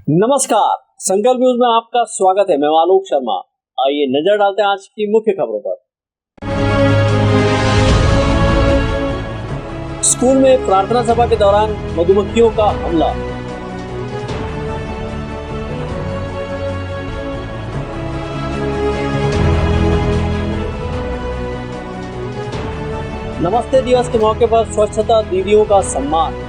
नमस्कार, संकल्प न्यूज में आपका स्वागत है। मैं आलोक शर्मा। आइए नजर डालते हैं आज की मुख्य खबरों पर। स्कूल में प्रार्थना सभा के दौरान मधुमक्खियों का हमला। नमस्ते दिवस के मौके पर स्वच्छता दीदियों का सम्मान।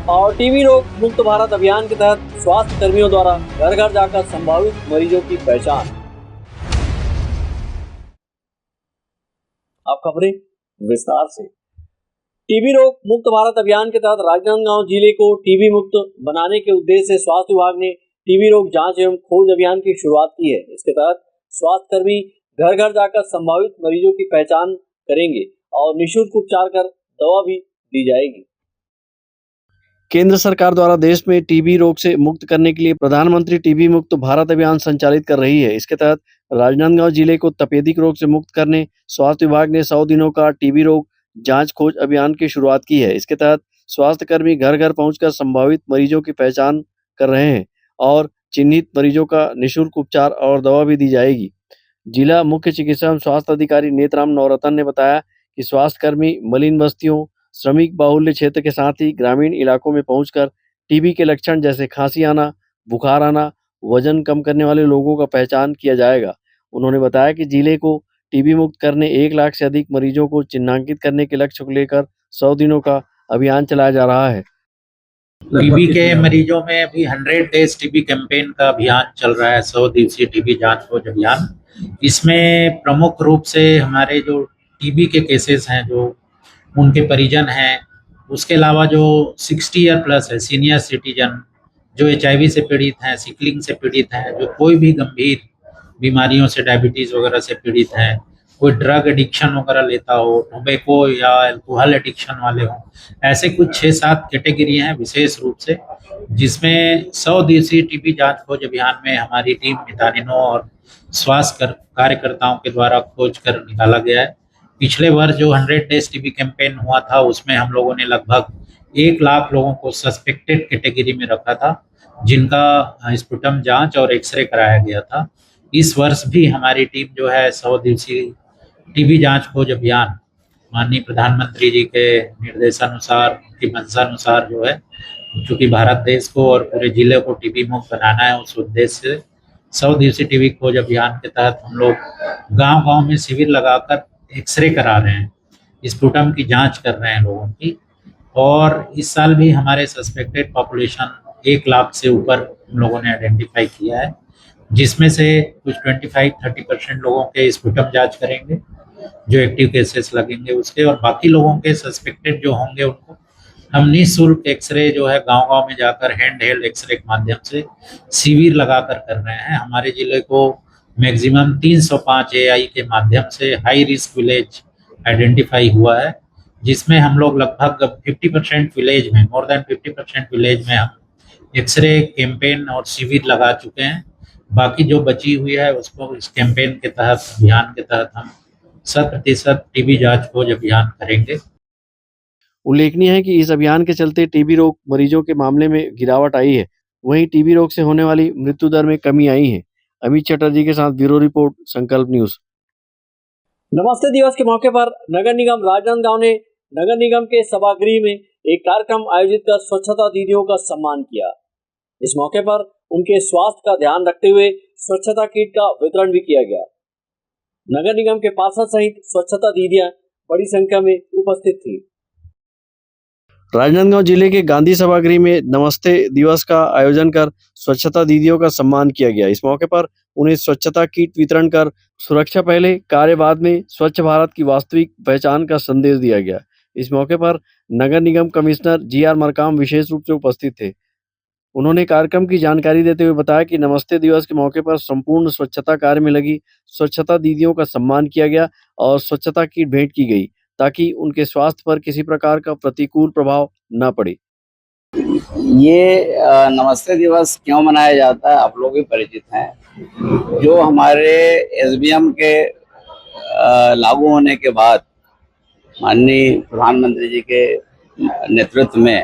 और टीबी रोग मुक्त भारत अभियान के तहत स्वास्थ्य कर्मियों द्वारा घर घर जाकर संभावित मरीजों की पहचान। अब खबरें विस्तार से। टीबी रोग मुक्त भारत अभियान के तहत राजनांदगांव जिले को टीबी मुक्त बनाने के उद्देश्य से स्वास्थ्य विभाग ने टीबी रोग जांच एवं खोज अभियान की शुरुआत की है। इसके तहत स्वास्थ्य कर्मी घर घर जाकर संभावित मरीजों की पहचान करेंगे और निःशुल्क उपचार कर दवा भी दी जाएगी। केंद्र सरकार द्वारा देश में टीबी रोग से मुक्त करने के लिए प्रधानमंत्री टीबी मुक्त भारत अभियान संचालित कर रही है। इसके तहत राजनांदगांव जिले को तपेदिक रोग से मुक्त करने स्वास्थ्य विभाग ने 100 दिनों का टीबी रोग जांच खोज अभियान की शुरुआत की है। इसके तहत स्वास्थ्य कर्मी घर घर पहुंचकर संभावित मरीजों की पहचान कर रहे हैं और चिन्हित मरीजों का निःशुल्क उपचार और दवा भी दी जाएगी। जिला मुख्य चिकित्सा एवं स्वास्थ्य अधिकारी नेतराम नवरतन ने बताया कि स्वास्थ्य कर्मी मलिन बस्तियों, श्रमिक बाहुल्य क्षेत्र के साथ ही ग्रामीण इलाकों में पहुंचकर टीबी के लक्षण जैसे खांसी आना, बुखार आना, वजन कम करने वाले लोगों का पहचान किया जाएगा। उन्होंने बताया कि जिले को टीबी मुक्त करने 1 लाख से अधिक मरीजों को चिन्हांकित करने के लक्ष्य को लेकर 100 दिनों का अभियान चलाया जा रहा है। टीबी के मरीजों में अभी 100 डेज टीबी कैंपेन का अभियान चल रहा है, 100 दिवसीय टीबी जांच खोज अभियान। इसमें प्रमुख रूप से हमारे जो टीबी के केसेस हैं, जो उनके परिजन हैं, उसके अलावा जो 60 ईयर प्लस है, सीनियर सिटीजन, जो HIV से पीड़ित हैं, सिकलिंग से पीड़ित हैं, जो कोई भी गंभीर बीमारियों से, डायबिटीज़ वगैरह से पीड़ित हैं, कोई ड्रग एडिक्शन वगैरह लेता हो, टोबैको या अल्कोहल एडिक्शन वाले हो, ऐसे कुछ 6-7 कैटेगरी हैं विशेष रूप से, जिसमें 100 दिवसीय टीबी जांच खोज अभियान में हमारी टीम मितानिनों और स्वास्थ्य कार्यकर्ताओं के द्वारा खोज कर निकाला गया है। पिछले वर्ष जो 100 डेज टीबी कैंपेन हुआ था, उसमें हम लोगों ने लगभग 1 लाख लोगों को सस्पेक्टेड कैटेगरी में रखा था, जिनका स्पुटम जांच और एक्सरे कराया गया था। इस वर्ष भी हमारी टीम जो है 100 दिवसीय टीबी जांच खोज अभियान माननीय प्रधानमंत्री जी के निर्देशानुसार, उनकी मंशानुसार जो है, चूँकि भारत देश को और पूरे जिले को टीबी मुक्त बनाना है, उस उद्देश्य से 100 दिवसीय टीबी खोज अभियान के तहत हम लोग गांव-गांव में शिविर लगाकर एक्सरे करा रहे हैं, स्पुटम की जांच कर रहे हैं लोगों की। और इस साल भी हमारे सस्पेक्टेड पॉपुलेशन 1 लाख से ऊपर हम लोगों ने आइडेंटिफाई किया है, जिसमें से कुछ 25-30% लोगों के स्पुटम जांच करेंगे, जो एक्टिव केसेस लगेंगे उसके, और बाकी लोगों के सस्पेक्टेड जो होंगे उनको हम निःशुल्क एक्सरे जो है गांव-गांव में जाकर हैंड हेल्ड एक्सरे के माध्यम से शिविर लगाकर कर रहे हैं। हमारे जिले को मैक्सिमम 305 AI के माध्यम से हाई रिस्क विलेज आइडेंटिफाई हुआ है, जिसमें हम लोग लगभग 50% विलेज में, मोर देन 50% विलेज में हम एक्सरे कैंपेन और शिविर लगा चुके हैं। बाकी जो बची हुई है उसको इस कैंपेन के तहत, अभियान के तहत हम 100% टीबी जांच खोज अभियान करेंगे। उल्लेखनीय है कि इस अभियान के चलते टीबी रोग मरीजों के मामले में गिरावट आई है। वहीं टीबी रोग से होने वाली मृत्यु दर में कमी आई है। अमित चटर्जी के साथ ब्यूरो रिपोर्ट, संकल्प न्यूज। नमस्ते दिवस के मौके पर नगर निगम राजनांदगांव ने नगर निगम के सभागृह में एक कार्यक्रम आयोजित कर स्वच्छता दीदियों का सम्मान किया। इस मौके पर उनके स्वास्थ्य का ध्यान रखते हुए स्वच्छता किट का वितरण भी किया गया। नगर निगम के पार्षद सहित स्वच्छता दीदियां बड़ी संख्या में उपस्थित थी। राजनांदगांव जिले के गांधी सभागृह में नमस्ते दिवस का आयोजन कर स्वच्छता दीदियों का सम्मान किया गया। इस मौके पर उन्हें स्वच्छता किट वितरण कर सुरक्षा पहले, कार्य बाद में स्वच्छ भारत की वास्तविक पहचान का संदेश दिया गया। इस मौके पर नगर निगम कमिश्नर GR मरकाम विशेष रूप से उपस्थित थे। उन्होंने कार्यक्रम की जानकारी देते हुए बताया कि नमस्ते दिवस के मौके पर संपूर्ण स्वच्छता कार्य में लगी स्वच्छता दीदियों का सम्मान किया गया और स्वच्छता किट भेंट की गई, ताकि उनके स्वास्थ्य पर किसी प्रकार का प्रतिकूल प्रभाव न पड़े। ये नमस्ते दिवस क्यों मनाया जाता है, आप लोग भी परिचित हैं। जो हमारे SBM के लागू होने के बाद माननीय प्रधानमंत्री जी के नेतृत्व में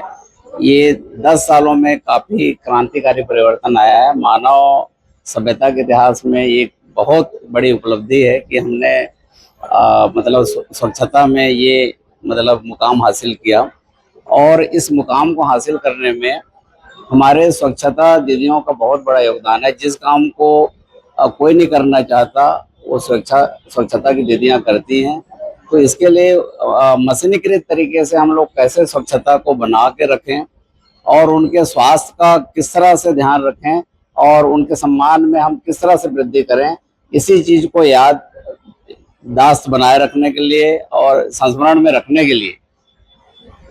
ये 10 सालों में काफी क्रांतिकारी परिवर्तन आया है। मानव सभ्यता के इतिहास में ये एक बहुत बड़ी उपलब्धि है कि हमने मतलब स्वच्छता में ये मतलब मुकाम हासिल किया। और इस मुकाम को हासिल करने में हमारे स्वच्छता दीदियों का बहुत बड़ा योगदान है। जिस काम को कोई नहीं करना चाहता वो स्वच्छता की दीदियां करती हैं। तो इसके लिए मशीनीकृत तरीके से हम लोग कैसे स्वच्छता को बना के रखें और उनके स्वास्थ्य का किस तरह से ध्यान रखें और उनके सम्मान में हम किस तरह से वृद्धि करें, इसी चीज को याददाश्त बनाए रखने के लिए और संस्मरण में रखने के लिए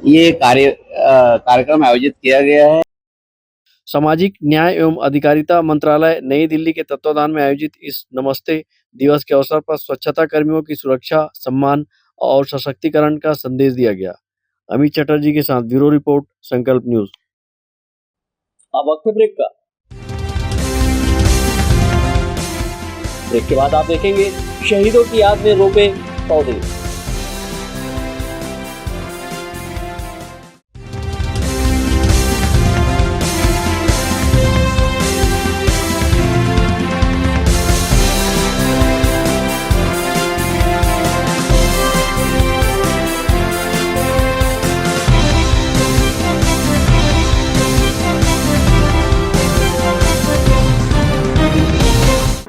ये कार्यक्रम आयोजित किया गया है। सामाजिक न्याय एवं अधिकारिता मंत्रालय नई दिल्ली के तत्वाधान में आयोजित इस नमस्ते दिवस के अवसर पर स्वच्छता कर्मियों की सुरक्षा, सम्मान और सशक्तिकरण का संदेश दिया गया। अमित चटर्जी के साथ ब्यूरो रिपोर्ट, संकल्प न्यूज। अब वक्त है ब्रेक का। ब्रेक के बाद आप देखेंगे शहीदों की याद में रोपे पौधे।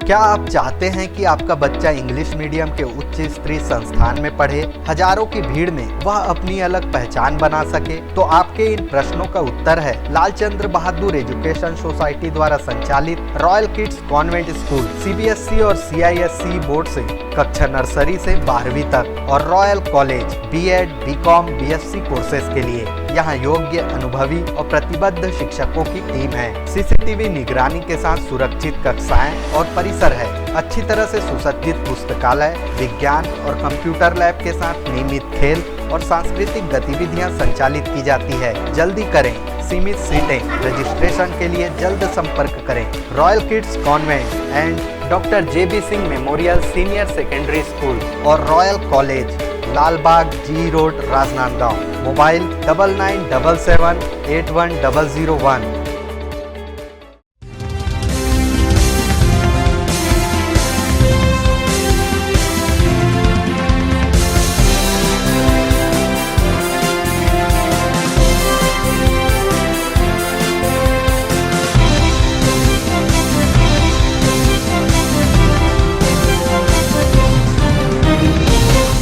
क्या आप चाहते हैं कि आपका बच्चा इंग्लिश मीडियम के उच्च स्तरीय संस्थान में पढ़े, हजारों की भीड़ में वह अपनी अलग पहचान बना सके? तो आपके इन प्रश्नों का उत्तर है लालचंद्र बहादुर एजुकेशन सोसाइटी द्वारा संचालित royal kids convent school, CBSE और CISE बोर्ड से कक्षा नर्सरी से 12वीं तक और royal college B.Ed, B.Com, BSc courses के लिए। यहाँ योग्य, अनुभवी और प्रतिबद्ध शिक्षकों की टीम है। CCTV निगरानी के साथ सुरक्षित कक्षाएं और परिसर है। अच्छी तरह से सुसज्जित पुस्तकालय, विज्ञान और कंप्यूटर लैब के साथ नियमित खेल और सांस्कृतिक गतिविधियां संचालित की जाती है। जल्दी करें, सीमित सीटें। रजिस्ट्रेशन के लिए जल्द संपर्क करें। Royal kids convent and doctor JB Singh memorial senior secondary school और royal college, Lalbagh G road, Rajnandgaon. Mobile 9977 810001।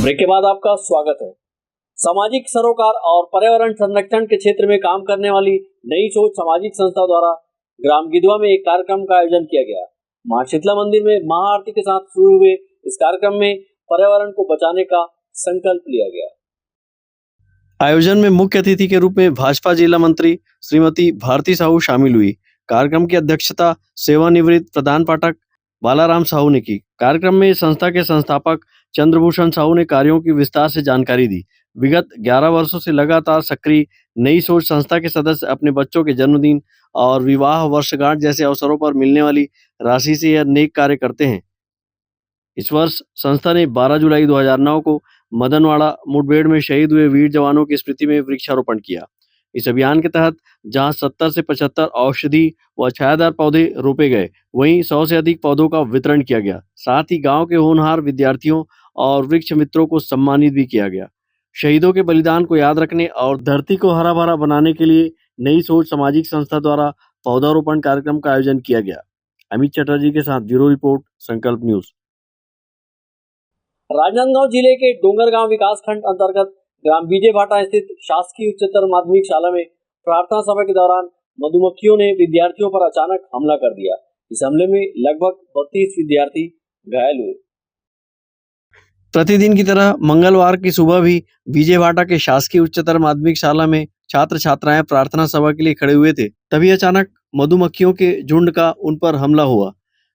Break के बाद आपका स्वागत है। सामाजिक सरोकार और पर्यावरण संरक्षण के क्षेत्र में काम करने वाली नई सोच सामाजिक संस्था द्वारा ग्राम गिधवा में एक कार्यक्रम का आयोजन किया गया। मां शीतला मंदिर में महाआरती के साथ शुरू हुए इस कार्यक्रम में पर्यावरण को बचाने का संकल्प लिया गया। आयोजन में मुख्य अतिथि के रूप में भाजपा जिला मंत्री श्रीमती भारती साहू शामिल हुई। कार्यक्रम की अध्यक्षता सेवानिवृत्त प्रधान पाठक बालाराम साहू ने की। कार्यक्रम में संस्था के संस्थापक चंद्रभूषण साहू ने कार्यों की विस्तार से जानकारी दी। विगत 11 वर्षों से लगातार सक्रिय नई सोच संस्था के सदस्य अपने बच्चों के जन्मदिन और विवाह वर्षगांठ जैसे अवसरों पर मिलने वाली राशि से यह नेक कार्य करते हैं। इस वर्ष संस्था ने 12 जुलाई 2009 को मदनवाड़ा मुठभेड़ में शहीद हुए वीर जवानों की स्मृति में वृक्षारोपण किया। इस अभियान के तहत जहां 70 से 75 औषधि व छायादार पौधे रोपे गए, वहीं 100 से अधिक पौधों का वितरण किया गया। साथ ही गांव के होनहार विद्यार्थियों और वृक्ष मित्रों को सम्मानित भी किया गया। शहीदों के बलिदान को याद रखने और धरती को हरा भरा बनाने के लिए नई सोच सामाजिक संस्था द्वारा पौधारोपण कार्यक्रम का आयोजन किया गया। अमित चटर्जी के साथ ब्यूरो रिपोर्ट, संकल्प न्यूज। राजनांदगांव जिले के डोंगरगांव विकासखंड अंतर्गत ग्राम बीजे भाटा स्थित शासकीय उच्चतर माध्यमिक शाला में प्रार्थना सभा के दौरान मधुमक्खियों ने विद्यार्थियों पर अचानक हमला कर दिया। इस हमले में लगभग 32 विद्यार्थी घायल हुए। प्रतिदिन की तरह मंगलवार की सुबह भी बीजे भाटा के शासकीय उच्चतर माध्यमिक शाला में छात्र छात्राएं प्रार्थना सभा के लिए खड़े हुए थे। तभी अचानक मधुमक्खियों के झुंड का उन पर हमला हुआ।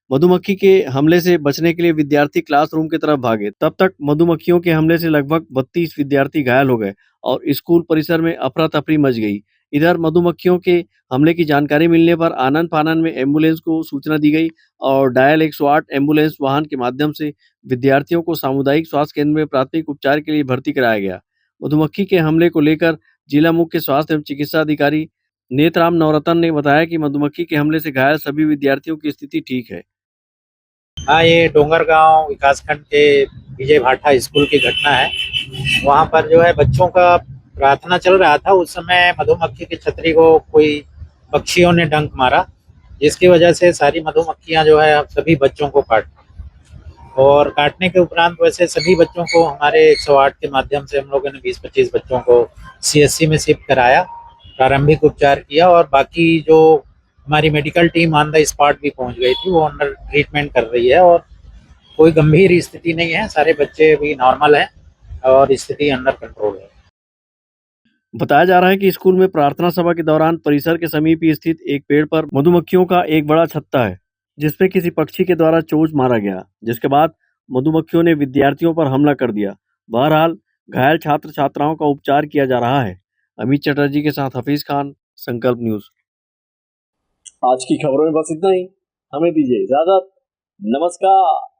मधुमक्खी के हमले से बचने के लिए विद्यार्थी क्लासरूम की तरफ भागे। तब तक मधुमक्खियों के हमले से लगभग 32 विद्यार्थी घायल हो गए और स्कूल परिसर में अफरा तफरी मच गई। इधर मधुमक्खियों के हमले की जानकारी मिलने पर आनन फानन में एम्बुलेंस को सूचना दी गई और डायल 108 एम्बुलेंस वाहन के माध्यम से विद्यार्थियों को सामुदायिक स्वास्थ्य केंद्र में प्राथमिक उपचार के लिए भर्ती कराया गया। मधुमक्खी के हमले को लेकर जिला मुख्य स्वास्थ्य एवं चिकित्सा अधिकारी नेतराम नवरत्न ने बताया कि मधुमक्खी के हमले से घायल सभी विद्यार्थियों की स्थिति ठीक है। हाँ, ये डोंगरगांव विकासखंड के विजय भाटा स्कूल की घटना है। वहाँ पर जो है बच्चों का प्रार्थना चल रहा था, उस समय मधुमक्खी की छतरी को कोई पक्षियों ने डंक मारा, जिसकी वजह से सारी मधुमक्खियाँ जो है सभी बच्चों को और काटने के उपरांत वैसे सभी बच्चों को हमारे 108 के माध्यम से हम लोगों ने 20-25 बच्चों को CSC में शिफ्ट कराया, प्रारंभिक उपचार किया और बाकी जो हमारी medical team on the spot भी पहुंच गई थी, वो अंडर ट्रीटमेंट कर रही है और कोई गंभीर स्थिति नहीं है, सारे बच्चे भी नॉर्मल हैं और स्थिति अंडर कंट्रोल है। बताया जा रहा है कि स्कूल में प्रार्थना सभा के दौरान परिसर के समीप ही स्थित एक पेड़ पर मधुमक्खियों का एक बड़ा छत्ता है, जिसपे किसी पक्षी के द्वारा चोंच मारा गया, जिसके बाद मधुमक्खियों ने विद्यार्थियों पर हमला कर दिया। बहरहाल घायल छात्र छात्राओं का उपचार किया जा रहा है। अमित चटर्जी के साथ हफीज खान, संकल्प न्यूज। आज की खबरों में बस इतना ही। हमें दीजिए इजाजत। नमस्कार।